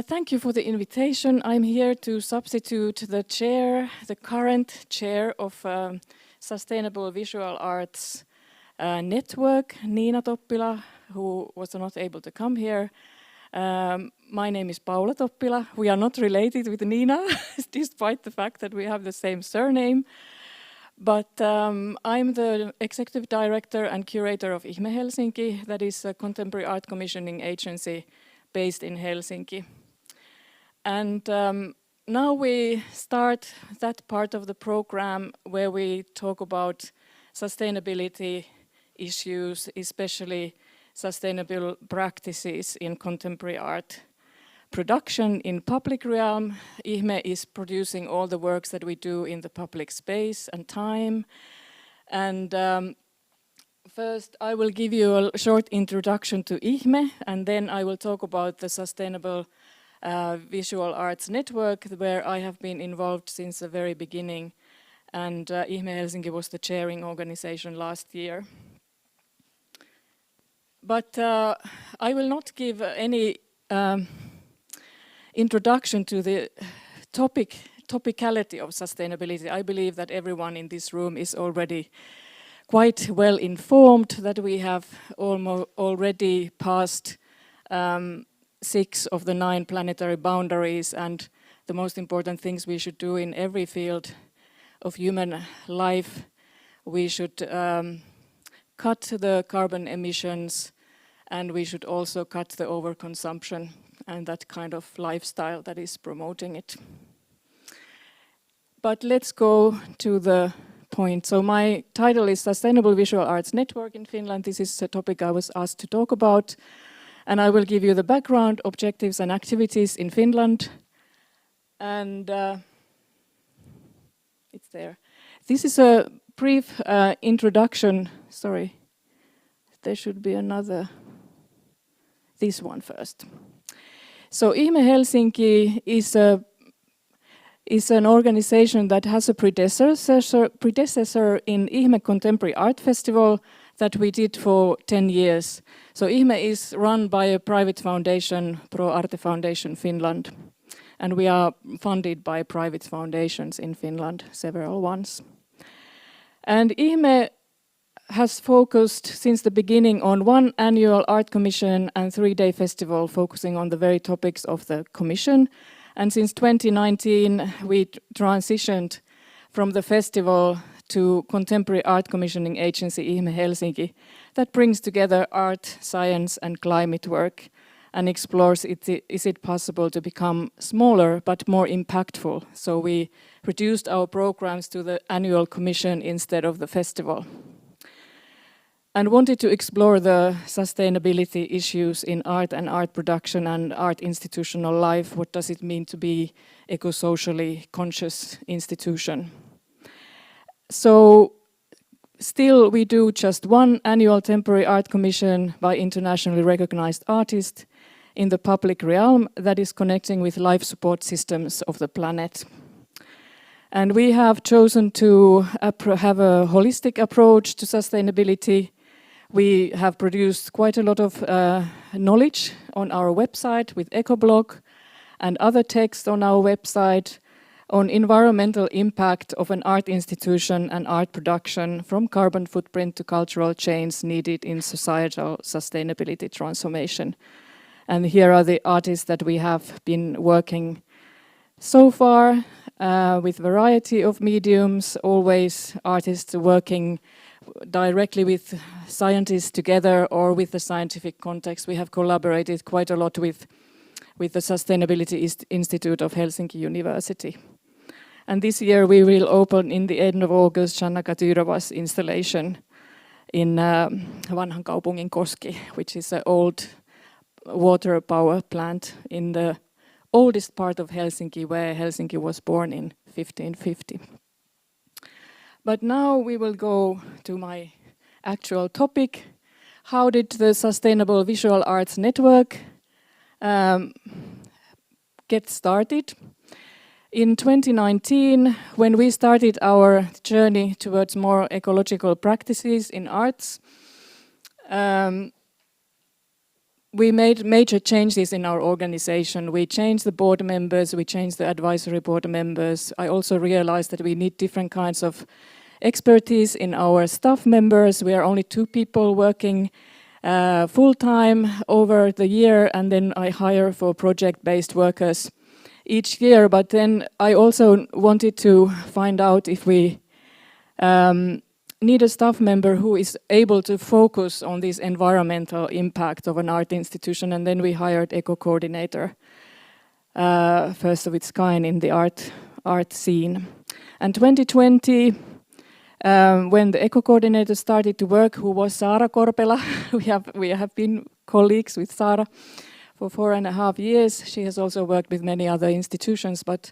Thank you for the invitation. I'm here to substitute the current chair of Sustainable Visual Arts Network, Niina Toppila, who was not able to come here. My name is Paula Toppila. We are not related with Niina, despite the fact that we have the same surname. But I'm the executive director and curator of IHME Helsinki, that is a contemporary art commissioning agency based in Helsinki. And now we start that part of the program where we talk about sustainability issues, especially sustainable practices in contemporary art production in public realm. IHME is producing all the works that we do in the public space and time. And first, I will give you a short introduction to IHME, and then I will talk about the Sustainable Visual Arts Network, where I have been involved since the very beginning. And IHME Helsinki was the chairing organization last year. But I will not give any introduction to the topicality of sustainability. I believe that everyone in this room is already quite well informed that we have already passed 6 of the 9 planetary boundaries, and the most important things we should do in every field of human life. We should cut the carbon emissions, and we should also cut the overconsumption and that kind of lifestyle that is promoting it. But let's go to the point. So my title is Sustainable Visual Arts Network in Finland. This is a topic I was asked to talk about. And I will give you the background, objectives and activities in Finland. And it's there. This is a brief introduction. Sorry, there should be another. This one first. So IHME Helsinki is an organization that has a predecessor in IHME Contemporary Art Festival that we did for 10 years. So IHME is run by a private foundation, Pro Arte Foundation Finland. And we are funded by private foundations in Finland, several ones. And IHME has focused since the beginning on 1 annual art commission and 3-day festival focusing on the very topics of the commission. And since 2019, we transitioned from the festival to contemporary art commissioning agency IHME Helsinki that brings together art, science and climate work and explores is it possible to become smaller but more impactful. So we reduced our programs to the annual commission instead of the festival. And wanted to explore the sustainability issues in art and art production and art institutional life. What does it mean to be eco-socially conscious institution? So still we do just 1 annual temporary art commission by internationally recognized artists in the public realm that is connecting with life support systems of the planet. And we have chosen to have a holistic approach to sustainability. We have produced quite a lot of knowledge on our website with Ecoblog and other texts on our website on environmental impact of an art institution and art production from carbon footprint to cultural change needed in societal sustainability transformation. And here are the artists that we have been working so far with variety of mediums, always artists working directly with scientists together or with the scientific context. We have collaborated quite a lot with the Sustainability Institute of Helsinki University. And this year we will open in the end of August Shanna Katyrova's installation in Vanhan Kaupungin Koski, which is an old water power plant in the oldest part of Helsinki, where Helsinki was born in 1550. But now we will go to my actual topic. How did the Sustainable Visual Arts Network get started? In 2019, when we started our journey towards more ecological practices in arts, we made major changes in our organization. We changed the board members, we changed the advisory board members. I also realized that we need different kinds of expertise in our staff members. We are only 2 people working full-time over the year, and then I hire for project-based workers each year. But then I also wanted to find out if we need a staff member who is able to focus on this environmental impact of an art institution, and then we hired eco-coordinator, first of its kind in the art scene. And 2020, when the eco-coordinator started to work, who was Saara Korpela, we have been colleagues with Saara for 4.5 years. She has also worked with many other institutions, but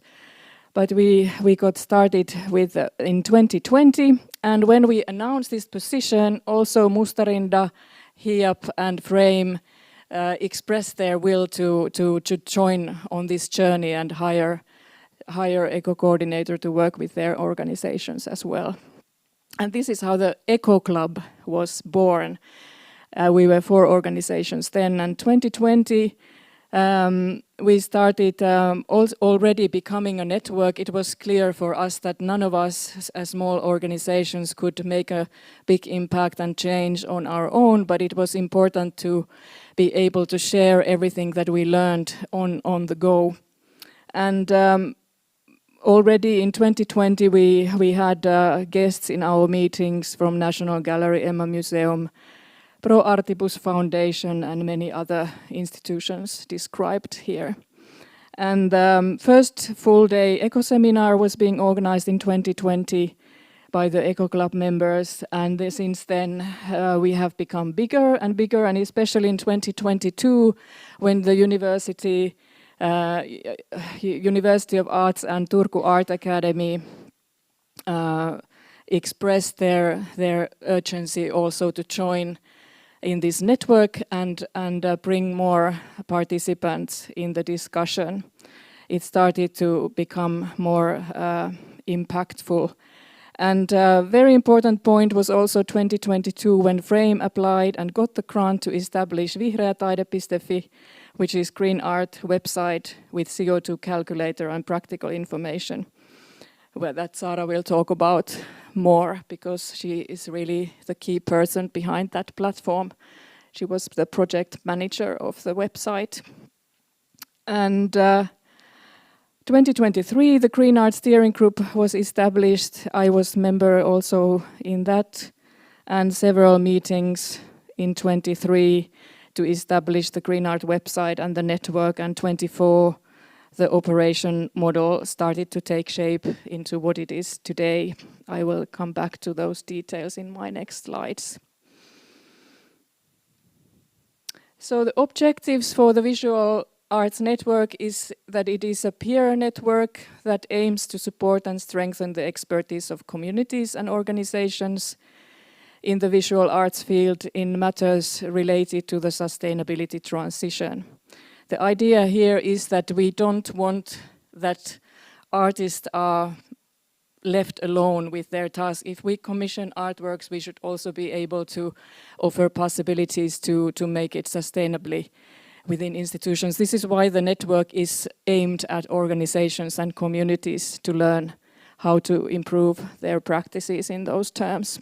we got started with in 2020, and when we announced this position, also Mustarinda, Hiab and Frame expressed their will to join on this journey and hire eco-coordinator to work with their organizations as well. And this is how the Eco Club was born. We were 4 organizations then, and 2020 we started already becoming a network. It was clear for us that none of us as small organizations could make a big impact and change on our own, but it was important to be able to share everything that we learned on the go. And already in 2020 we had guests in our meetings from National Gallery, Emma Museum, Pro Artibus Foundation and many other institutions described here. And first full-day eco-seminar was being organized in 2020 by the Eco Club members, and since then we have become bigger, and especially in 2022 when the University of Arts and Turku Art Academy expressed their urgency also to join in this network and bring more participants in the discussion. It started to become more impactful. And a very important point was also 2022 when Frame applied and got the grant to establish vihreataide.fi, which is green art website with CO2 calculator and practical information. Well, that Saara will talk about more because she is really the key person behind that platform. She was the project manager of the website. And 2023, the Green Art Steering Group was established. I was member also in that, and several meetings in 23 to establish the Green Art website and the network, and 24 the operation model started to take shape into what it is today. I will come back to those details in my next slides. So the objectives for the Visual Arts Network is that it is a peer network that aims to support and strengthen the expertise of communities and organizations in the visual arts field in matters related to the sustainability transition. The idea here is that we don't want that artists are left alone with their task. If we commission artworks, we should also be able to offer possibilities to make it sustainably within institutions. This is why the network is aimed at organizations and communities to learn how to improve their practices in those terms.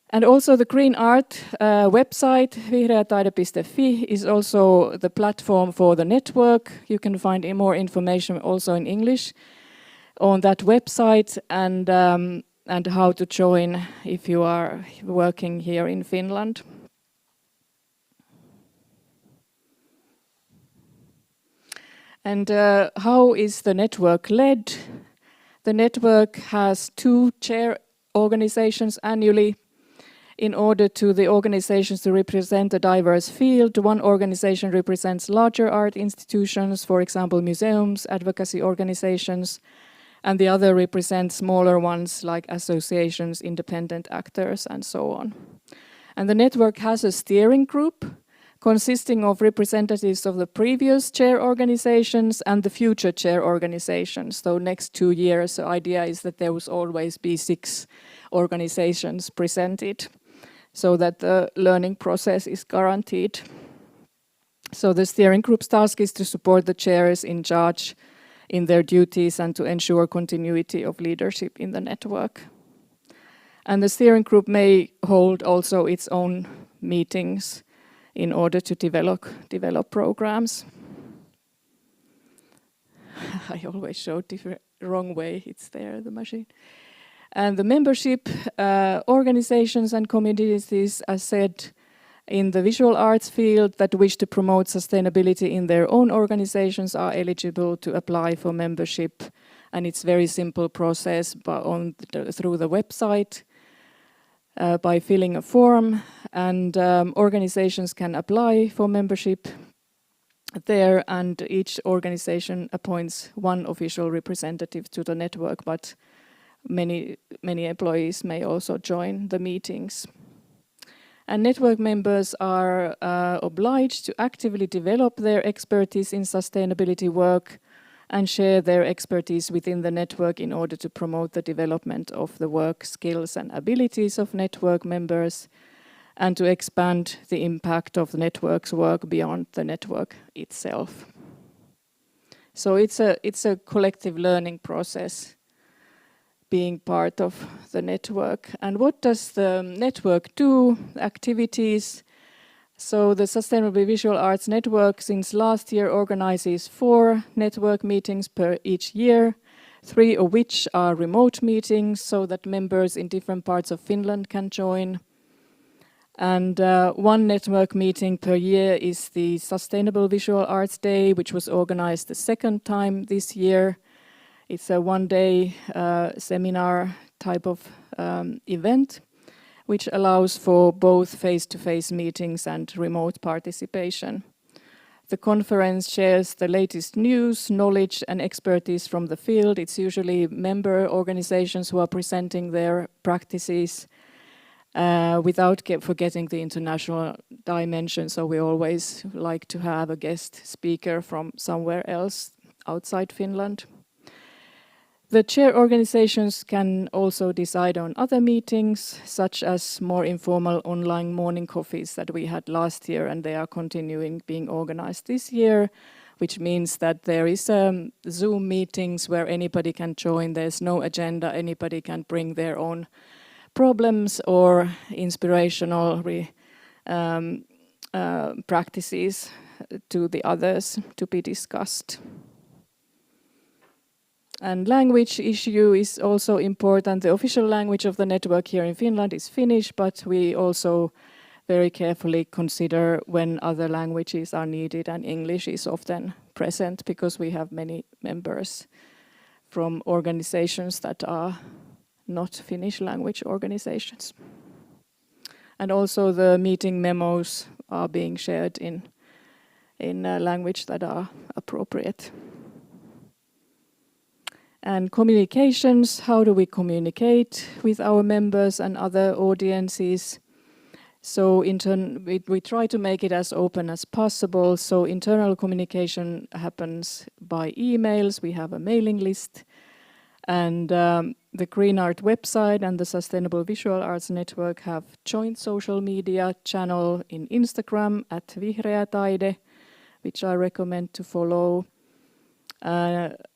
And also the Green Art website, vihreataide.fi, is also the platform for the network. You can find more information also in English on that website, and how to join if you are working here in Finland. And how is the network led? The network has 2 chair organizations annually. In order to the organizations to represent a diverse field, one organization represents larger art institutions, for example, museums, advocacy organizations, and the other represents smaller ones like associations, independent actors, and so on. And the network has a steering group consisting of representatives of the previous chair organizations and the future chair organizations. So next 2 years, the idea is that there will always be 6 organizations presented. so that the learning process is guaranteed. So the steering group's task is to support the chairs in charge in their duties and to ensure continuity of leadership in the network. And the steering group may hold also its own meetings in order to develop programs. I always show different wrong way, it's there, the machine. And the membership organizations and communities, as said, in the visual arts field that wish to promote sustainability in their own organizations are eligible to apply for membership. And it's very simple process through the website by filling a form, and organizations can apply for membership there, and each organization appoints one official representative to the network, but many employees may also join the meetings. And network members are obliged to actively develop their expertise in sustainability work and share their expertise within the network in order to promote the development of the work skills and abilities of network members, and to expand the impact of the network's work beyond the network itself. So it's a collective learning process, being part of the network. And what does the network do? Activities. So the Sustainable Visual Arts Network since last year organizes 4 network meetings per each year, 3 of which are remote meetings so that members in different parts of Finland can join. And 1 network meeting per year is the Sustainable Visual Arts Day, which was organized the 2nd time this year. It's a 1-day seminar type of event, which allows for both face-to-face meetings and remote participation. The conference shares the latest news, knowledge and expertise from the field. It's usually member organizations who are presenting their practices without forgetting the international dimension. So we always like to have a guest speaker from somewhere else outside Finland. The chair organizations can also decide on other meetings, such as more informal online morning coffees that we had last year, and they are continuing being organized this year, which means that there is Zoom meetings where anybody can join. There's no agenda. Anybody can bring their own problems or inspirational practices to the others to be discussed. And language issue is also important. The official language of the network here in Finland is Finnish, but we also very carefully consider when other languages are needed, and English is often present because we have many members from organizations that are not Finnish language organizations. And also the meeting memos are being shared in a language that are appropriate. And communications, how do we communicate with our members and other audiences? So we try to make it as open as possible. So internal communication happens by emails. We have a mailing list. And the Green Art website and the Sustainable Visual Arts Network have joint social media channel in Instagram at Vihreä Taide, which I recommend to follow.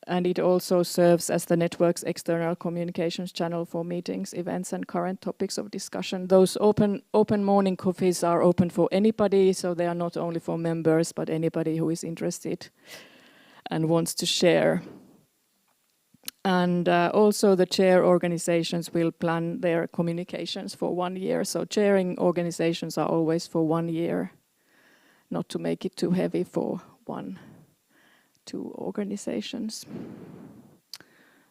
And it also serves as the network's external communications channel for meetings, events, and current topics of discussion. Those open morning coffees are open for anybody, so they are not only for members, but anybody who is interested and wants to share. And also the chair organizations will plan their communications for 1 year. So chairing organizations are always for 1 year, not to make it too heavy for 1-2 organizations.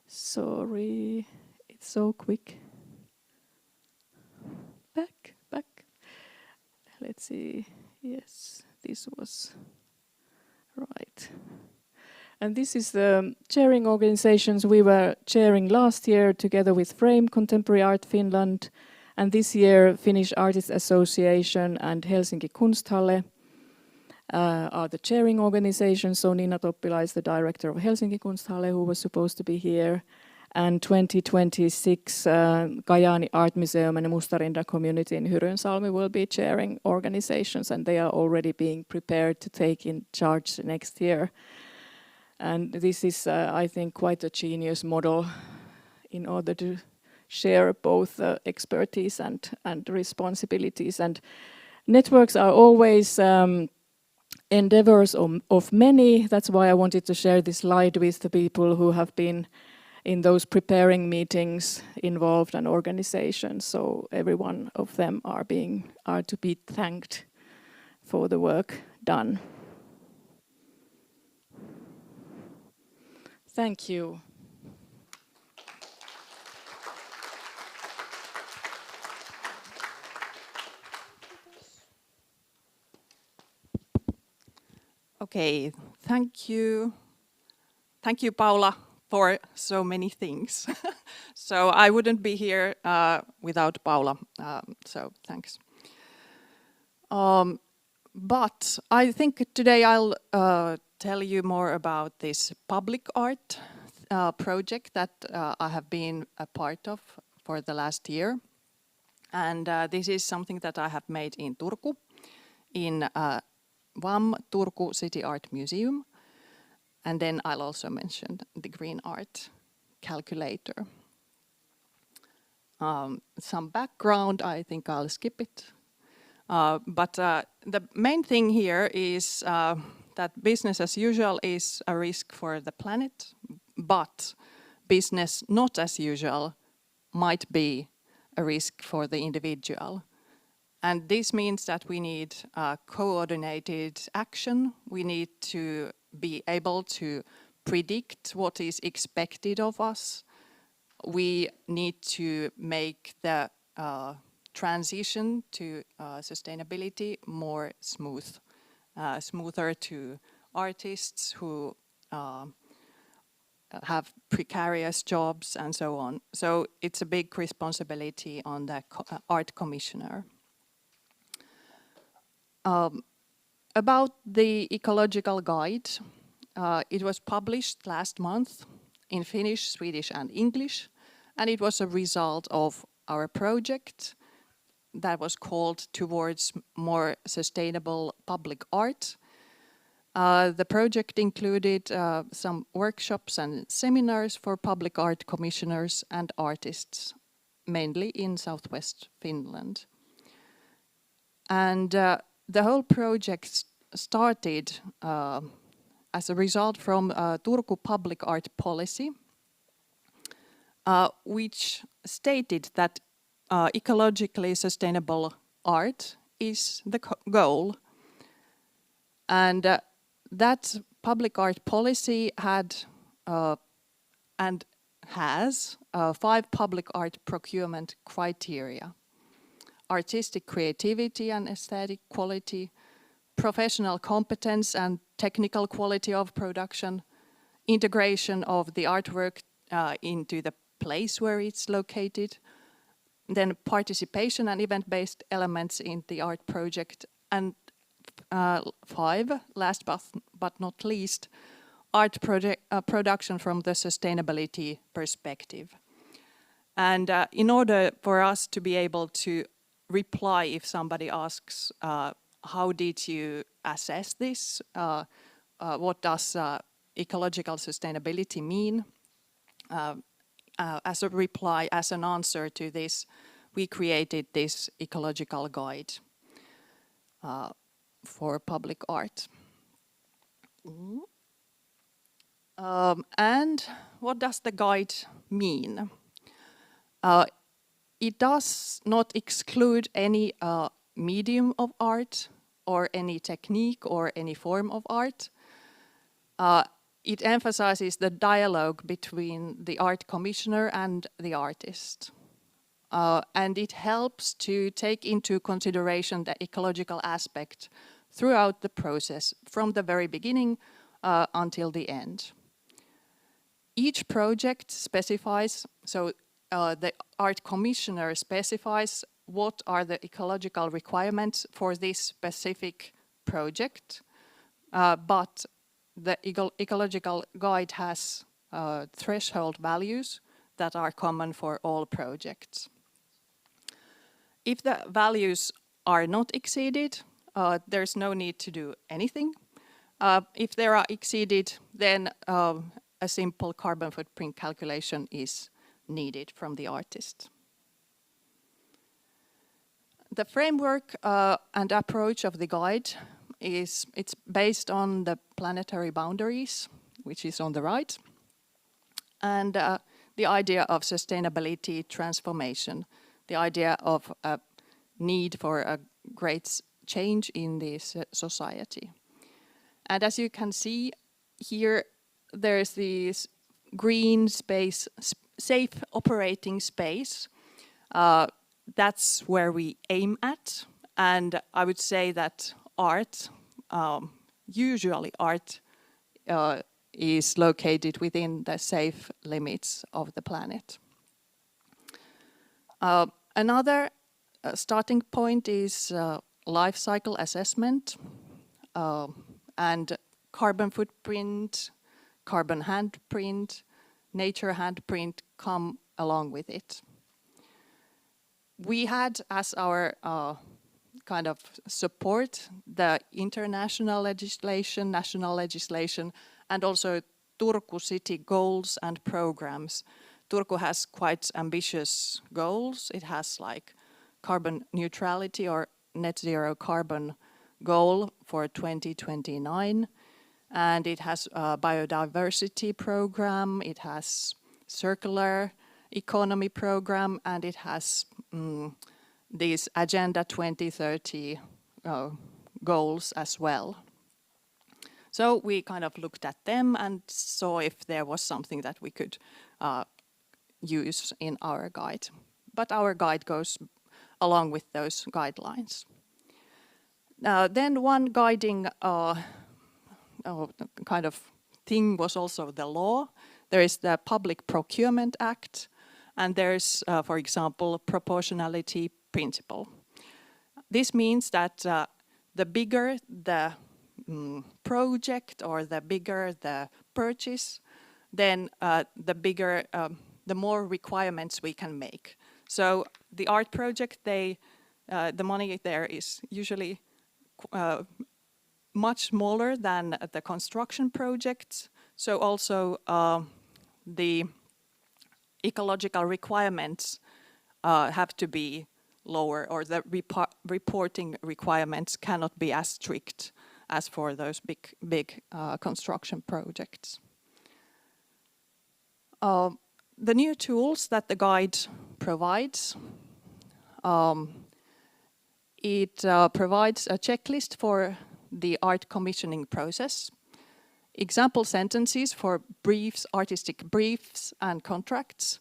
Sorry, it's so quick. Back. Let's see. Yes, this was right. And this is the chairing organizations we were chairing last year together with Frame Contemporary Art Finland. And this year, Finnish Artists Association and Helsinki Kunsthalle are the chairing organizations. So Nina Toppila is the director of Helsinki Kunsthalle, who was supposed to be here. And 2026, Kajaani Art Museum and Mustarinta community in Hyrynsalmi will be chairing organizations, and they are already being prepared to take in charge next year. And this is, I think, quite a genius model in order to share both expertise and responsibilities. And networks are always endeavors of many. That's why I wanted to share this slide with the people who have been in those preparing meetings involved and organizations. So every one of them are to be thanked for the work done. Thank you. Okay, thank you. Thank you, Paula, for so many things. So I wouldn't be here without Paula, so thanks. But I think today I'll tell you more about this public art project that I have been a part of for the last year. And this is something that I have made in Turku, in VAM Turku City Art Museum. And then I'll also mention the green art calculator. Some background, I think I'll skip it. But the main thing here is that business as usual is a risk for the planet, but business not as usual might be a risk for the individual. And this means that we need coordinated action. We need to be able to predict what is expected of us. We need to make the transition to sustainability more smoother to artists who have precarious jobs and so on. So it's a big responsibility on the art commissioner. About the ecological guide, it was published last month in Finnish, Swedish and English, and it was a result of our project that was called Towards More Sustainable Public Art. The project included some workshops and seminars for public art commissioners and artists, mainly in southwest Finland. And the whole project started as a result from Turku public art policy, which stated that ecologically sustainable art is the goal. And that public art policy had and has 5 public art procurement criteria: artistic creativity and aesthetic quality, professional competence and technical quality of production, integration of the artwork into the place where it's located, then participation and event-based elements in the art project, and 5, last but not least, art production from the sustainability perspective. And in order for us to be able to reply if somebody asks, how did you assess this? What does ecological sustainability mean? As a reply, as an answer to this, we created this ecological guide for public art. And what does the guide mean? It does not exclude any medium of art or any technique or any form of art. It emphasizes the dialogue between the art commissioner and the artist. And it helps to take into consideration the ecological aspect throughout the process, from the very beginning until the end. Each project specifies, so the art commissioner specifies what are the ecological requirements for this specific project, but the ecological guide has threshold values that are common for all projects. If the values are not exceeded, there's no need to do anything. If they are exceeded, then a simple carbon footprint calculation is needed from the artist. The framework and approach of the guide it's based on the planetary boundaries, which is on the right, and the idea of sustainability transformation, the idea of a need for a great change in this society. And as you can see here, there's this green space, safe operating space. That's where we aim at. And I would say that art, usually art, is located within the safe limits of the planet. Another starting point is life cycle assessment and carbon footprint, carbon handprint, nature handprint come along with it. We had as our kind of support the international legislation, national legislation, and also Turku city goals and programs. Turku has quite ambitious goals. It has like carbon neutrality or net zero carbon goal for 2029. And it has a biodiversity program, it has circular economy program, and it has these Agenda 2030 goals as well. So we kind of looked at them and saw if there was something that we could use in our guide. But our guide goes along with those guidelines. Then one guiding kind of thing was also the law. There is the Public Procurement Act, and there's, for example, proportionality principle. This means that the bigger the project or the bigger the purchase, then the more requirements we can make. So the art project, the money there is usually much smaller than the construction projects. So also the ecological requirements have to be lower, or the reporting requirements cannot be as strict as for those big construction projects. The new tools that the guide provides, it provides a checklist for the art commissioning process, example sentences for briefs, artistic briefs and contracts.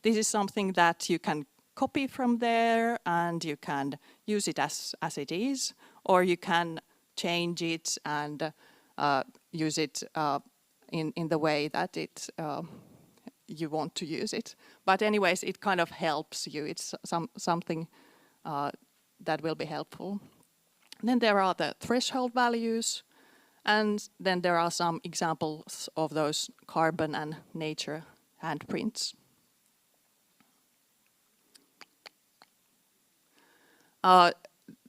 This is something that you can copy from there and you can use it as it is, or you can change it and use it in the way that you want to use it. But anyways, it kind of helps you. It's something that will be helpful. Then there are the threshold values, and then there are some examples of those carbon and nature handprints.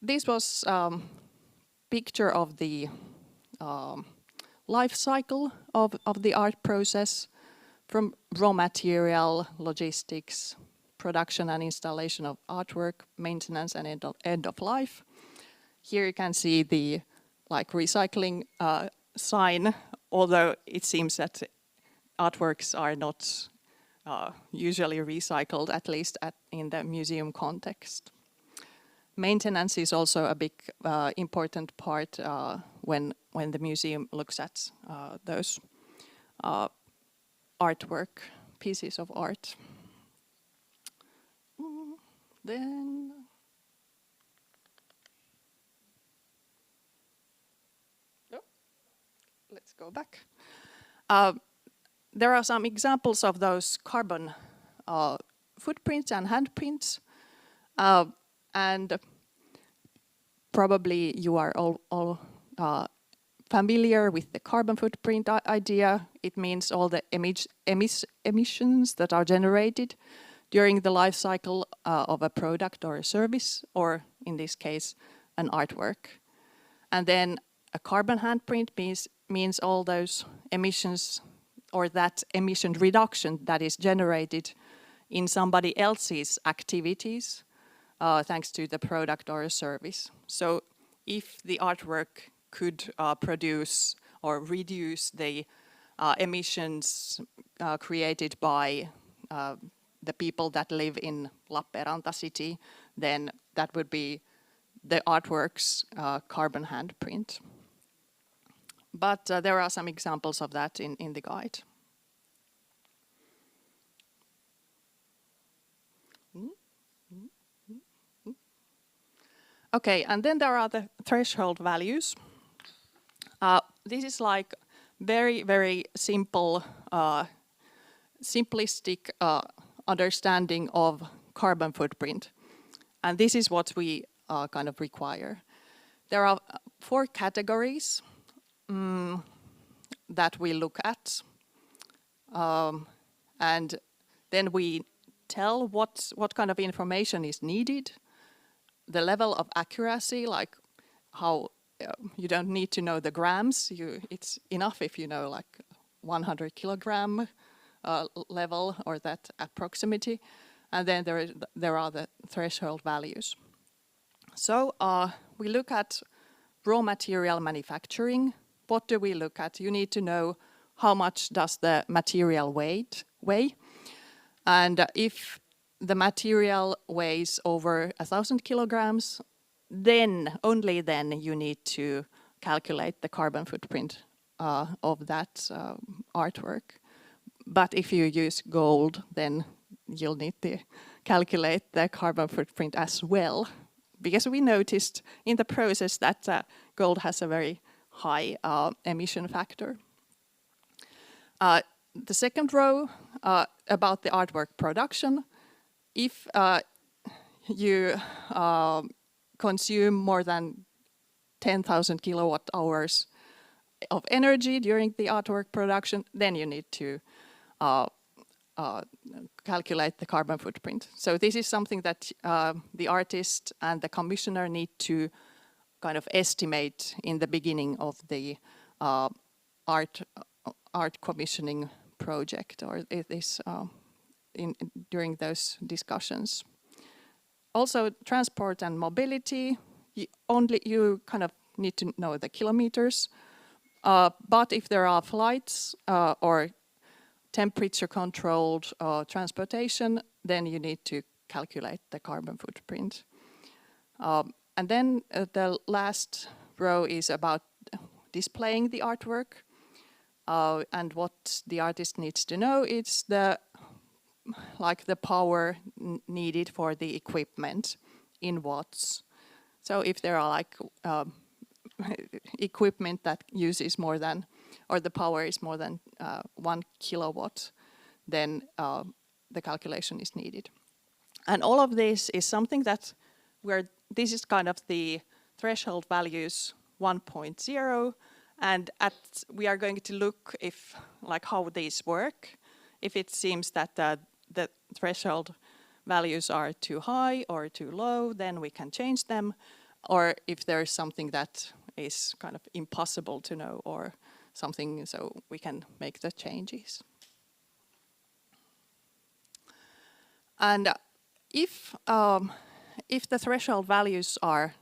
This was picture of the life cycle of the art process, from raw material, logistics, production and installation of artwork, maintenance and end of life. Here you can see the recycling sign, although it seems that artworks are not usually recycled, at least in the museum context. Maintenance is also a big important part when the museum looks at those artwork, pieces of art. Then let's go back. There are some examples of those carbon footprints and handprints, and probably you are all familiar with the carbon footprint idea, it means all the emissions that are generated during the life cycle of a product or a service, or in this case, an artwork. And then a carbon handprint means all those emissions or that emission reduction that is generated in somebody else's activities thanks to the product or a service. So if the artwork could produce or reduce the emissions created by the people that live in Lappeenranta city, then that would be the artwork's carbon handprint. But there are some examples of that in the guide. Okay, and then there are the threshold values. This is like very, very simple, simplistic understanding of carbon footprint. And this is what we kind of require. There are 4 categories that we look at. And then we tell what kind of information is needed, the level of accuracy, like how you don't need to know the grams. It's enough if you know like 100 kilogram level or that approximity. And then there are the threshold values. So we look at raw material manufacturing. What do we look at? You need to know how much does the material weigh. And if the material weighs over 1,000 kilograms, then, only then, you need to calculate the carbon footprint of that artwork. But if you use gold, then you'll need to calculate the carbon footprint as well. Because we noticed in the process that gold has a very high emission factor. The second row about the artwork production. If you consume more than 10,000 kilowatt hours of energy during the artwork production, then you need to calculate the carbon footprint. So this is something that the artist and the commissioner need to kind of estimate in the beginning of the art commissioning project, or this during those discussions. Also, transport and mobility. You kind of need to know the kilometers. But if there are flights or temperature-controlled transportation, then you need to calculate the carbon footprint. And then the last row is about displaying the artwork. And what the artist needs to know is the power needed for the equipment in watts. So if there are like equipment that uses more than, or the power is more than 1 kilowatt, then the calculation is needed. And all of this is something that this is kind of the threshold values 1.0, and we are going to look how these work. If it seems that the threshold values are too high or too low, then we can change them. Or if there is something that is kind of impossible to know or something, so we can make the changes. And if the threshold values are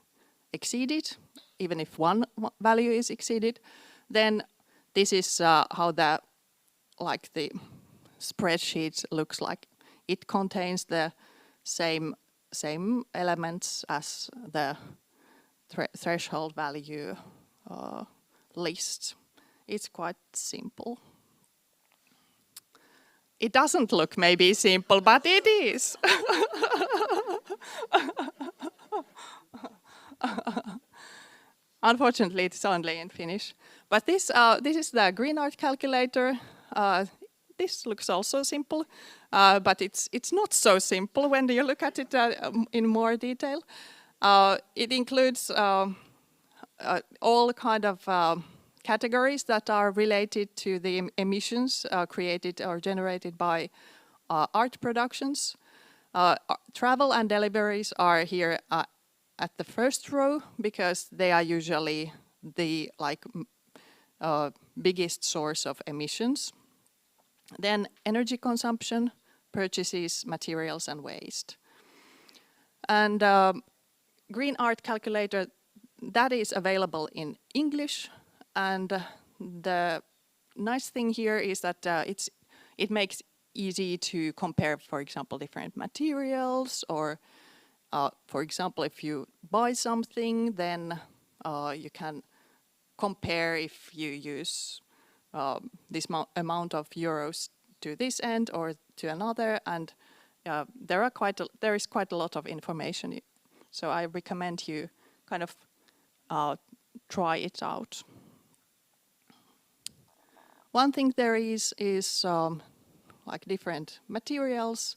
exceeded, even if one value is exceeded, then this is how the spreadsheet looks like. It contains the same elements as the threshold value list. It's quite simple. It doesn't look maybe simple, but it is. Unfortunately, it's only in Finnish. But this is the green art calculator. This looks also simple, but it's not so simple when you look at it in more detail. It includes all kind of categories that are related to the emissions created or generated by art productions. Travel and deliveries are here at the first row because they are usually the biggest source of emissions. Then energy consumption, purchases, materials and waste. And Green Art Calculator, that is available in English, and the nice thing here is that it makes easy to compare, for example, different materials, or for example, if you buy something, then you can compare if you use this amount of euros to this end or to another, and there is quite a lot of information. So I recommend you kind of try it out. One thing there is like different materials.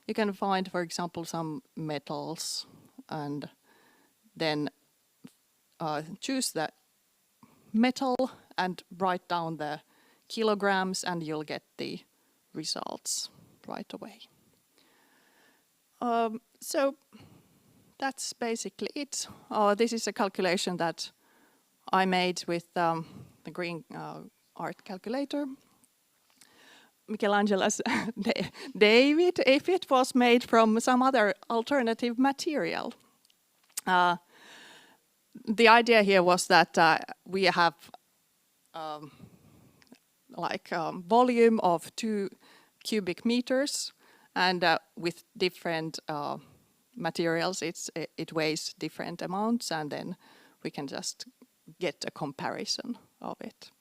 You can find, for example, some metals, and then choose the metal and write down the kilograms, and you'll get the results right away. So that's basically it. This is a calculation that I made with the Green Art Calculator. Michelangelo's David, if it was made from some other alternative material. The idea here was that we have volume of 2 cubic meters, and with different materials it weighs different amounts, and then we can just get a comparison of it.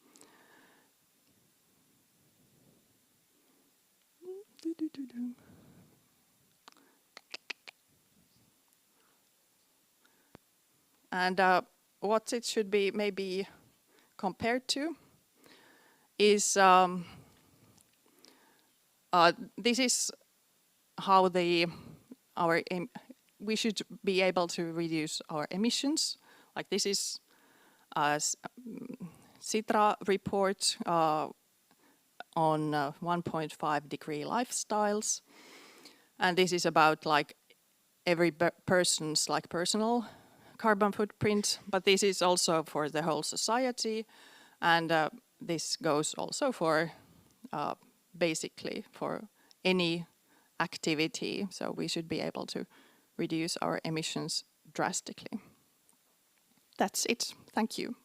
And what it should be maybe compared to is this is how we should be able to reduce our emissions. Like this is a Sitra report on 1.5 degree lifestyles, and this is about like every person's like personal carbon footprint, but this is also for the whole society, and this goes also for basically for any activity, so we should be able to reduce our emissions drastically. That's it. Thank you.